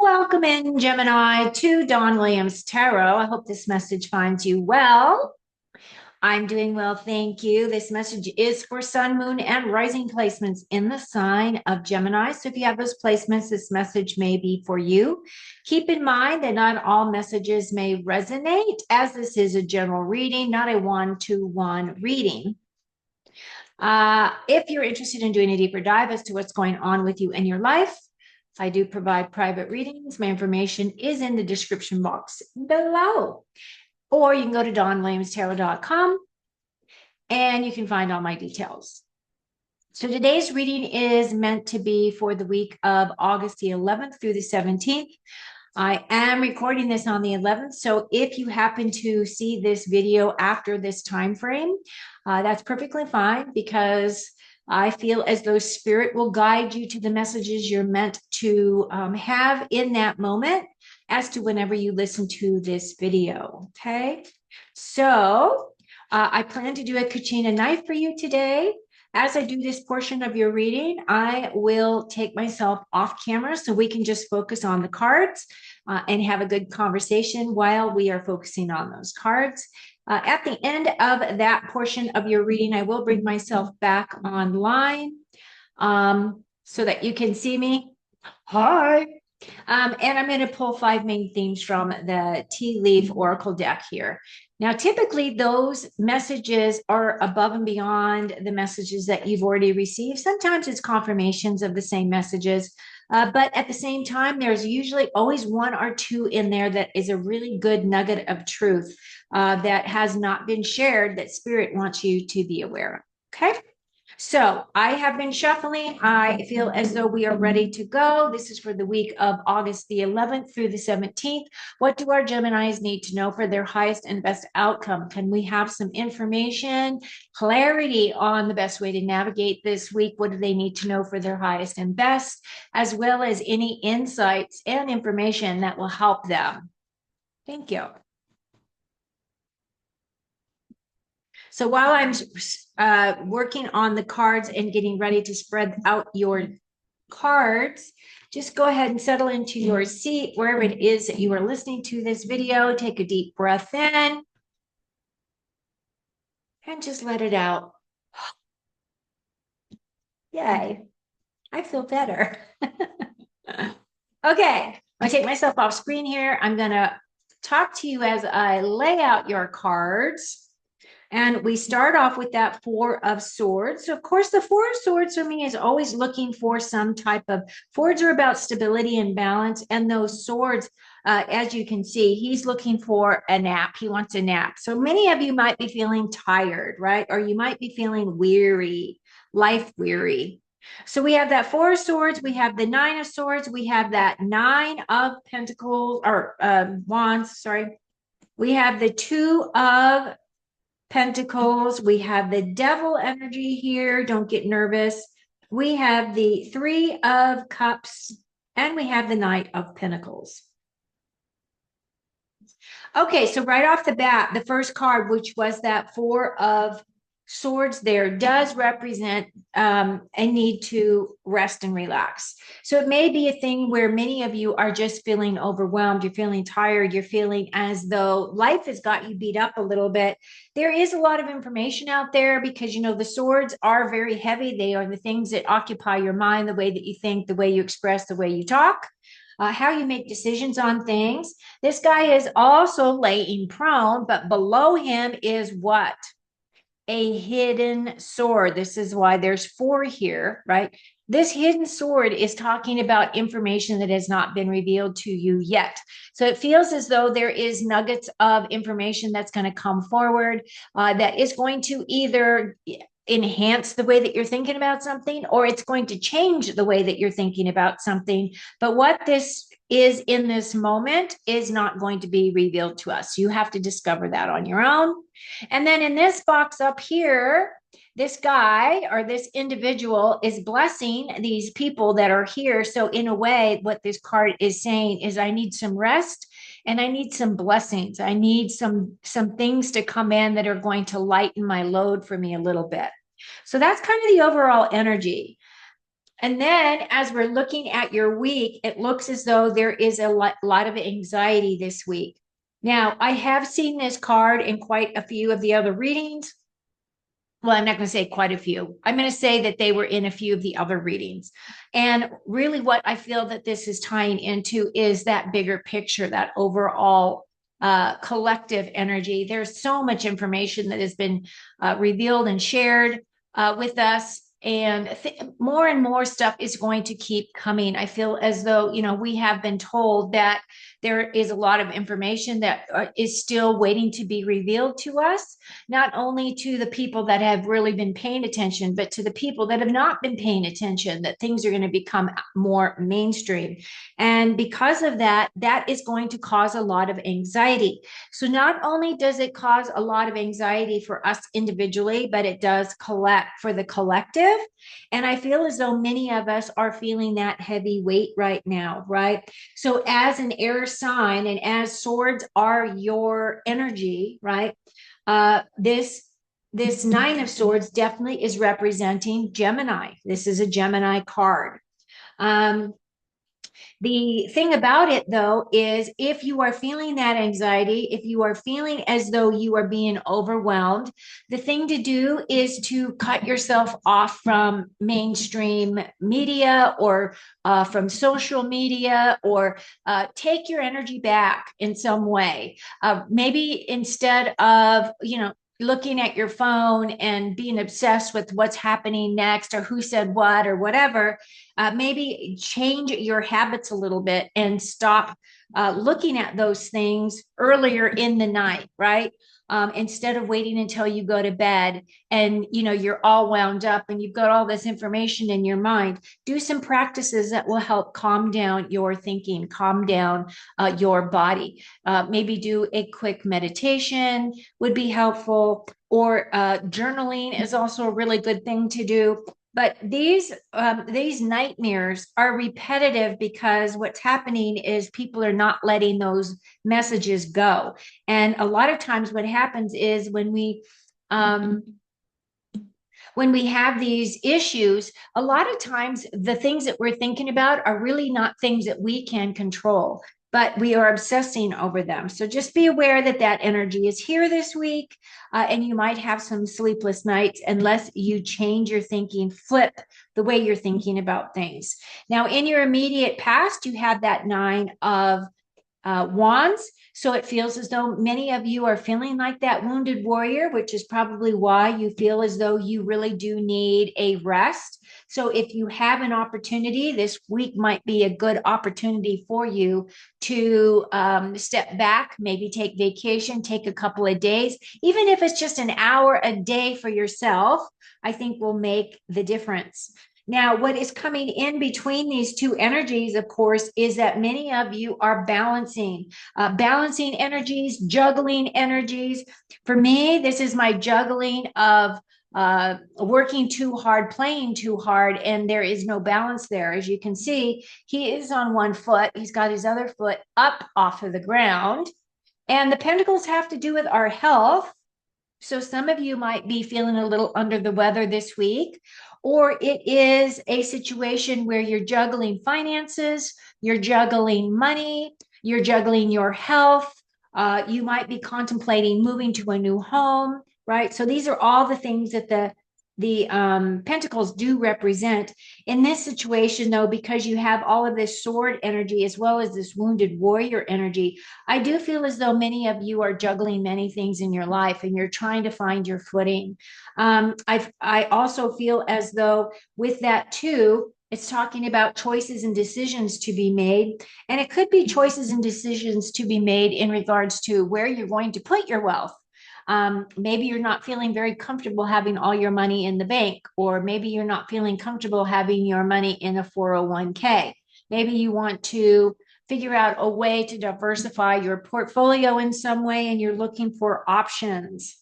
Welcome in, Gemini, to Dawn Williams Tarot. I hope this message finds you well. I'm doing well, thank you. This message is for Sun, Moon, and Rising placements in the sign of Gemini. So if you have those placements, this message may be for you. Keep in mind that not all messages may resonate, as this is a general reading, not a one-to-one reading. If you're interested in doing a deeper dive as to what's going on with you in your life, I do provide private readings. My information is in the description box below. Or you can go to dawnwilliamstarot.com and you can find all my details. So today's reading is meant to be for the week of August the 11th through the 17th. I am recording this on the 11th. So if you happen to see this video after this time frame, that's perfectly fine, because I feel as though spirit will guide you to the messages you're meant to have in that moment as to whenever you listen to this video. Okay. So I plan to do a Kachina knife for you today. As I do this portion of your reading, I will take myself off camera so we can just focus on the cards and have a good conversation while we are focusing on those cards. At the end of that portion of your reading, I will bring myself back online so that you can see me. Hi. And I'm going to pull 5 main themes from the Tea Leaf Oracle deck here. Now, typically those messages are above and beyond the messages that you've already received. Sometimes it's confirmations of the same messages, but at the same time, there's usually always 1 or 2 in there that is a really good nugget of truth that has not been shared that Spirit wants you to be aware of. Okay. So I have been shuffling. I feel as though we are ready to go. This is for the week of August the 11th through the 17th. What do our Geminis need to know for their highest and best outcome? Can we have some information, clarity on the best way to navigate this week? What do they need to know for their highest and best, as well as any insights and information that will help them? Thank you. So while I'm working on the cards and getting ready to spread out your cards, just go ahead and settle into your seat, wherever it is that you are listening to this video. Take a deep breath in and just let it out. Yay, I feel better. Okay, I take myself off screen here. I'm going to talk to you as I lay out your cards. And we start off with that 4 of Swords. So, of course, the 4 of Swords for me is always looking for some type of, swords are about stability and balance. And those swords, as you can see, he's looking for a nap. He wants a nap. So many of you might be feeling tired, right? Or you might be feeling weary, life weary. So we have that 4 of Swords. We have the 9 of Swords. We have that 9 of Pentacles, or Wands, sorry. We have the 2 of Pentacles. We have the Devil energy here. Don't get nervous. We have the 3 of Cups, and we have the Knight of Pentacles. Okay, so right off the bat, the first card, which was that 4 of Swords there, does represent a need to rest and relax. So it may be a thing where many of you are just feeling overwhelmed. You're feeling tired. You're feeling as though life has got you beat up a little bit. There is a lot of information out there because, you know, the swords are very heavy. They are the things that occupy your mind, the way that you think, the way you express, the way you talk. How you make decisions on things. This guy is also laying prone, but below him is what? A hidden sword. This is why there's 4 here, right? This hidden sword is talking about information that has not been revealed to you yet. So it feels as though there is nuggets of information that's going to come forward that is going to either enhance the way that you're thinking about something, or it's going to change the way that you're thinking about something. But what this is in this moment is not going to be revealed to us. You have to discover that on your own. And then in this box up here, this guy or this individual is blessing these people that are here. So in a way, what this card is saying is, I need some rest and I need some blessings. I need some things to come in that are going to lighten my load for me a little bit. So that's kind of the overall energy. And then as we're looking at your week, it looks as though there is a lot of anxiety this week. Now, I have seen this card in quite a few of the other readings. Well, I'm not going to say quite a few. I'm going to say that they were in a few of the other readings. And really, what I feel that this is tying into is that bigger picture, that overall collective energy. There's so much information that has been revealed and shared with us. And more and more stuff is going to keep coming. I feel as though, we have been told that there is a lot of information that is still waiting to be revealed to us, not only to the people that have really been paying attention, but to the people that have not been paying attention, that things are going to become more mainstream. And because of that, that is going to cause a lot of anxiety. So not only does it cause a lot of anxiety for us individually, but it does collect for the collective. And I feel as though many of us are feeling that heavy weight right now, right? So as an air sign and as swords are your energy, right? This Nine of Swords definitely is representing Gemini. This is a Gemini card. The thing about it, though, is if you are feeling that anxiety, if you are feeling as though you are being overwhelmed, the thing to do is to cut yourself off from mainstream media or from social media, or take your energy back in some way. Maybe instead of, looking at your phone and being obsessed with what's happening next or who said what or whatever, maybe change your habits a little bit and stop looking at those things earlier in the night, right? Instead of waiting until you go to bed and you're all wound up and you've got all this information in your mind. Do some practices that will help calm down your thinking, calm down your body. Maybe do a quick meditation would be helpful, or journaling is also a really good thing to do. But these nightmares are repetitive because what's happening is people are not letting those messages go. And a lot of times what happens is when we have these issues, a lot of times the things that we're thinking about are really not things that we can control, but we are obsessing over them. So just be aware that that energy is here this week, and you might have some sleepless nights unless you change your thinking, flip the way you're thinking about things. Now, in your immediate past, you have that Nine of Wands. So it feels as though many of you are feeling like that wounded warrior, which is probably why you feel as though you really do need a rest. So if you have an opportunity, this week might be a good opportunity for you to step back, maybe take vacation, take a couple of days, even if it's just an hour a day for yourself, I think will make the difference. Now, what is coming in between these two energies, of course, is that many of you are balancing energies, juggling energies. For me, this is my juggling of working too hard, playing too hard, and there is no balance there. As you can see, he is on one foot. He's got his other foot up off of the ground. And the pentacles have to do with our health. So some of you might be feeling a little under the weather this week, or it is a situation where you're juggling finances, you're juggling money, you're juggling your health. You might be contemplating moving to a new home, right? So these are all the things that the pentacles do represent. In this situation, though, because you have all of this sword energy as well as this wounded warrior energy, I do feel as though many of you are juggling many things in your life and you're trying to find your footing. I also feel as though with that too, it's talking about choices and decisions to be made. And it could be choices and decisions to be made in regards to where you're going to put your wealth. Maybe you're not feeling very comfortable having all your money in the bank, or maybe you're not feeling comfortable having your money in a 401k. Maybe you want to figure out a way to diversify your portfolio in some way, and you're looking for options.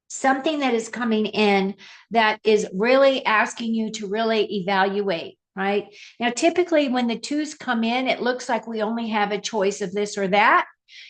Something that is coming in that is really asking you to really evaluate, right? Now, typically when the twos come in, it looks like we only have a choice of this or that,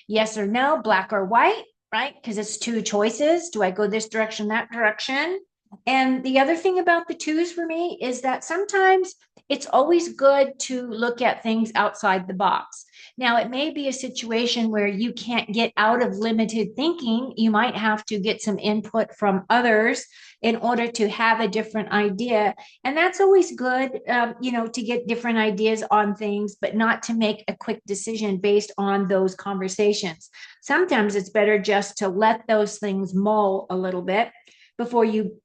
yes or no, black or white, right? Because it's two choices. Do I go this direction, that direction? And the other thing about the twos for me is that sometimes it's always good to look at things outside the box. Now, it may be a situation where you can't get out of limited thinking. You might have to get some input from others in order to have a different idea. And that's always good, to get different ideas on things, but not to make a quick decision based on those conversations. Sometimes it's better just to let those things mull a little bit before you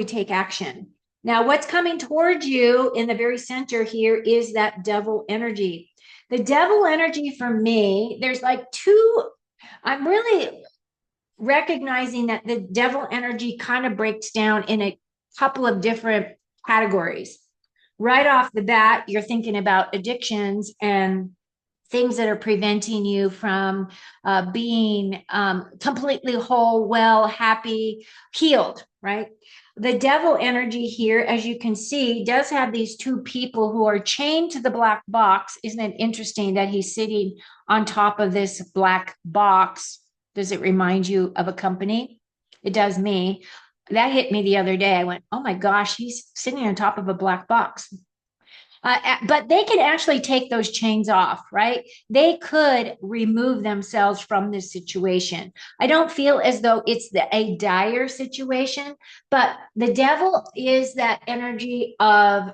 take action. Now, what's coming towards you in the very center here is that devil energy. The devil energy for me, there's like two, I'm really recognizing that the devil energy kind of breaks down in a couple of different categories. Right off the bat, you're thinking about addictions and things that are preventing you from being completely whole, well, happy, healed, right? The devil energy here, as you can see, does have these two people who are chained to the black box. Isn't it interesting that he's sitting on top of this black box? Does it remind you of a company? It does me. That hit me the other day. I went, oh my gosh, he's sitting on top of a black box. But they can actually take those chains off, right? They could remove themselves from this situation. I don't feel as though it's a dire situation, but the devil is that energy of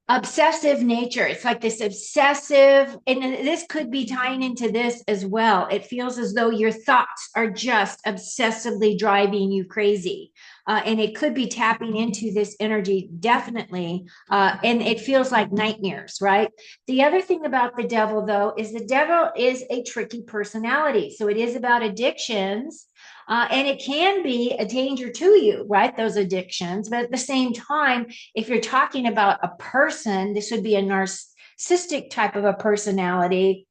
obsessive nature. It's like this obsessive, and this could be tying into this as well. It feels as though your thoughts are just obsessively driving you crazy. And it could be tapping into this energy, definitely. And it feels like nightmares, right? The other thing about the devil, though, is the devil is a tricky personality. So it is about addictions. And it can be a danger to you, right? Those addictions. But at the same time, if you're talking about a person, this would be a narcissistic type of a personality,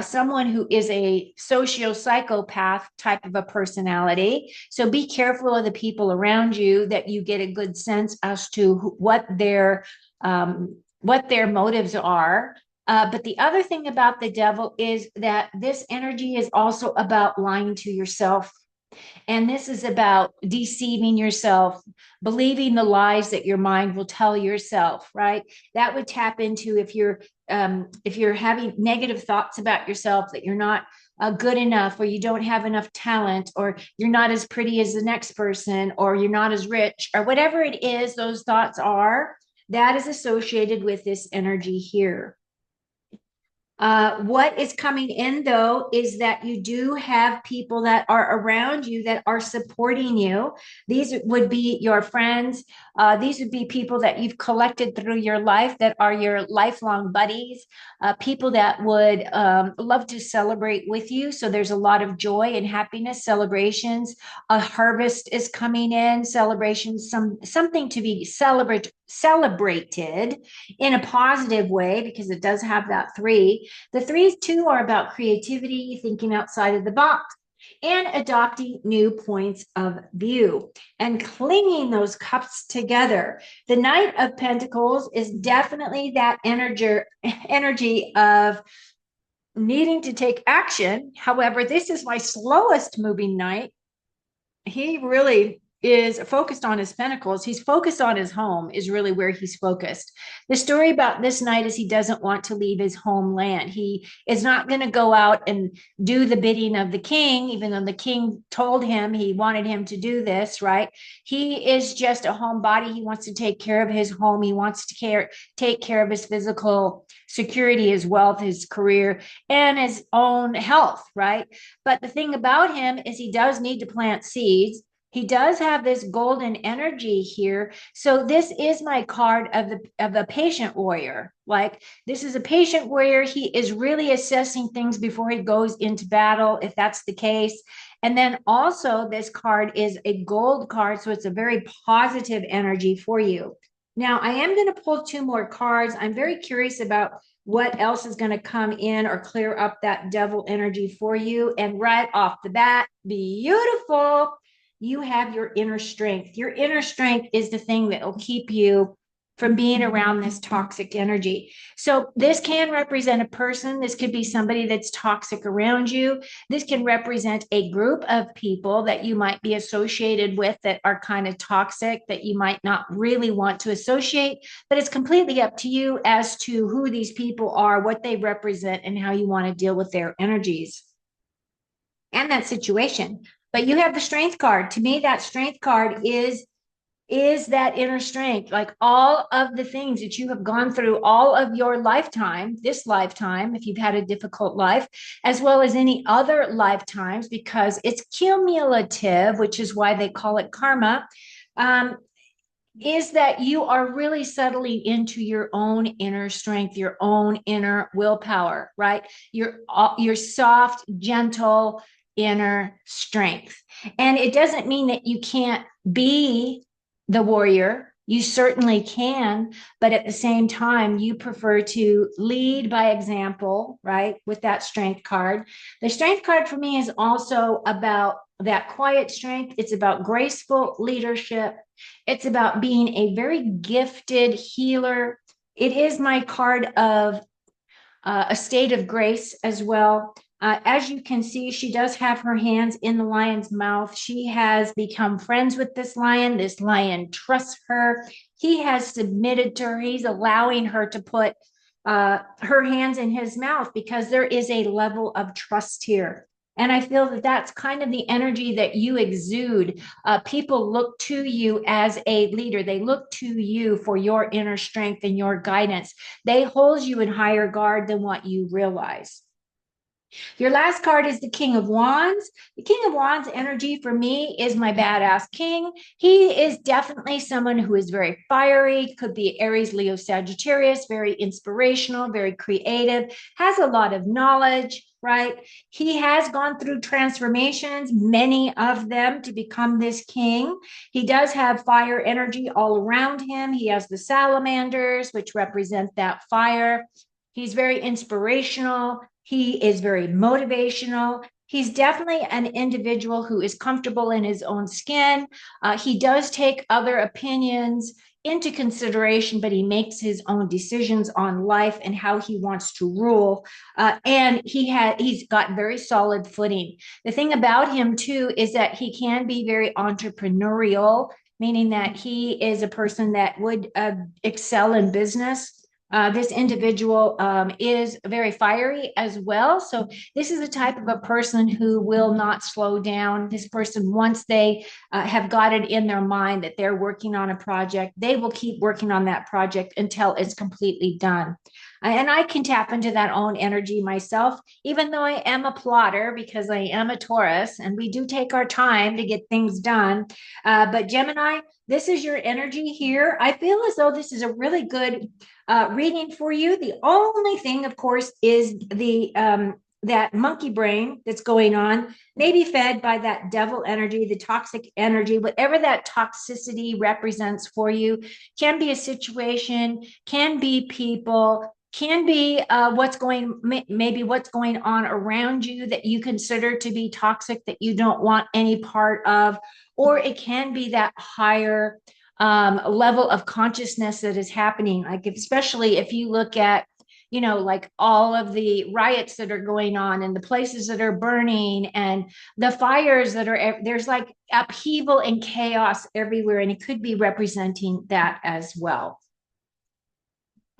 someone who is a socio-psychopath type of a personality. So be careful of the people around you, that you get a good sense as to what their motives are. But the other thing about the devil is that this energy is also about lying to yourself. And this is about deceiving yourself, believing the lies that your mind will tell yourself, right? That would tap into if you're having negative thoughts about yourself, that you're not good enough, or you don't have enough talent, or you're not as pretty as the next person, or you're not as rich, or whatever it is those thoughts are, that is associated with this energy here. What is coming in, though, is that you do have people that are around you that are supporting you. These would be your friends. These would be people that you've collected through your life that are your lifelong buddies, people that would love to celebrate with you. So there's a lot of joy and happiness, celebrations. A harvest is coming in, celebrations, something to be celebrated in a positive way, because it does have that three. The threes, too, are about creativity, thinking outside of the box, and adopting new points of view and clinging those cups together. The Knight of Pentacles is definitely that energy of needing to take action. However, this is my slowest moving knight. He really is focused on his pentacles. He's focused on his home, is really where he's focused. The story about this knight is he doesn't want to leave his homeland. He is not going to go out and do the bidding of the king, even though the king told him he wanted him to do this, right? He is just a homebody. He wants to take care of his home. He wants to take care of his physical security, his wealth, his career, and his own health, right? But the thing about him is he does need to plant seeds. He does have this golden energy here. So this is my card of a patient warrior. Like, this is a patient warrior. He is really assessing things before he goes into battle, if that's the case. And then also this card is a gold card. So it's a very positive energy for you. Now, I am going to pull two more cards. I'm very curious about what else is going to come in or clear up that devil energy for you. And right off the bat, beautiful. You have your inner strength. Your inner strength is the thing that will keep you from being around this toxic energy. So this can represent a person. This could be somebody that's toxic around you. This can represent a group of people that you might be associated with that are kind of toxic, that you might not really want to associate, but it's completely up to you as to who these people are, what they represent, and how you want to deal with their energies and that situation. But you have the strength card. To me, that strength card is that inner strength, like all of the things that you have gone through all of your lifetime, this lifetime, if you've had a difficult life, as well as any other lifetimes, because it's cumulative, which is why they call it karma, is that you are really settling into your own inner strength, your own inner willpower, right? Your soft, gentle inner strength. And it doesn't mean that you can't be the warrior. You certainly can, but at the same time, you prefer to lead by example, right? With that strength card. The strength card for me is also about that quiet strength. It's about graceful leadership. It's about being a very gifted healer. It is my card of a state of grace as well. As you can see, she does have her hands in the lion's mouth. She has become friends with this lion. This lion trusts her. He has submitted to her. He's allowing her to put her hands in his mouth because there is a level of trust here. And I feel that that's kind of the energy that you exude. People look to you as a leader. They look to you for your inner strength and your guidance. They hold you in higher guard than what you realize. Your last card is the King of Wands. The King of Wands energy for me is my badass king. He is definitely someone who is very fiery, could be Aries, Leo, Sagittarius, very inspirational, very creative, has a lot of knowledge, right? He has gone through transformations, many of them, to become this king. He does have fire energy all around him. He has the salamanders, which represent that fire. He's very inspirational. He is very motivational. He's definitely an individual who is comfortable in his own skin. He does take other opinions into consideration, but he makes his own decisions on life and how he wants to rule. And he's got very solid footing. The thing about him too is that he can be very entrepreneurial, meaning that he is a person that would excel in business. This individual is very fiery as well. So this is a type of a person who will not slow down. This person, once they have got it in their mind that they're working on a project, they will keep working on that project until it's completely done. And I can tap into that own energy myself, even though I am a plotter because I am a Taurus and we do take our time to get things done. But Gemini, this is your energy here. I feel as though this is a really good reading for you. The only thing, of course, is the that monkey brain that's going on, maybe fed by that devil energy, the toxic energy, whatever that toxicity represents for you, can be a situation, can be people, can be maybe what's going on around you that you consider to be toxic that you don't want any part of, or it can be that higher level of consciousness that is happening. Like especially if you look at, like all of the riots that are going on and the places that are burning and the fires that are, there's like upheaval and chaos everywhere. And it could be representing that as well.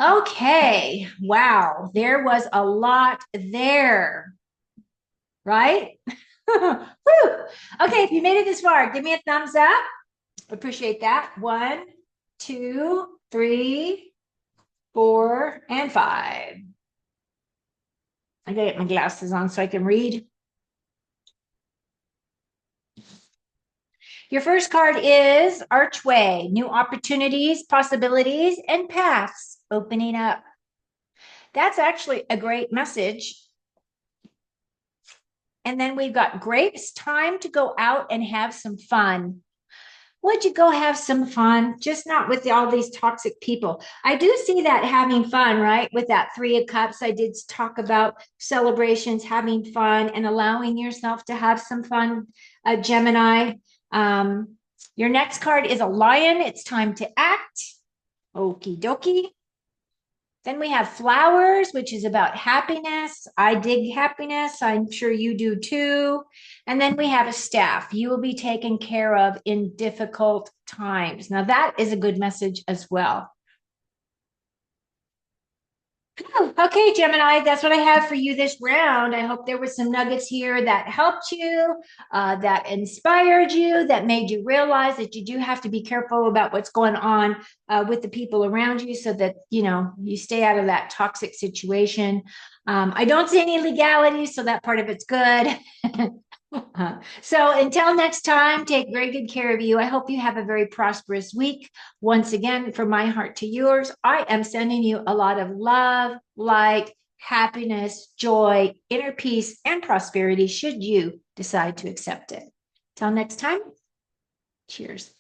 Okay. Wow. There was a lot there, right? Woo. Okay. If you made it this far, give me a thumbs up. Appreciate that. 1, 2, 3, 4, and 5. I gotta get my glasses on so I can read. Your first card is Archway, new opportunities, possibilities, and paths opening up. That's actually a great message. And then we've got Grapes, time to go out and have some fun. Would you go have some fun? Just not with all these toxic people. I do see that having fun, right? With that 3 of Cups, I did talk about celebrations, having fun, and allowing yourself to have some fun, Gemini. Your next card is a Lion. It's time to act. Oh, Okie dokie. Then we have flowers, which is about happiness. I dig happiness. I'm sure you do too. And then we have a staff. You will be taken care of in difficult times. Now, that is a good message as well. Okay, Gemini, that's what I have for you this round. I hope there were some nuggets here that helped you, that inspired you, that made you realize that you do have to be careful about what's going on with the people around you so that, you stay out of that toxic situation. I don't see any legalities, so that part of it's good. So until next time, take very good care of you. I hope you have a very prosperous week. Once again, from my heart to yours, I am sending you a lot of love, light, happiness, joy, inner peace, and prosperity should you decide to accept it. Till next time, cheers.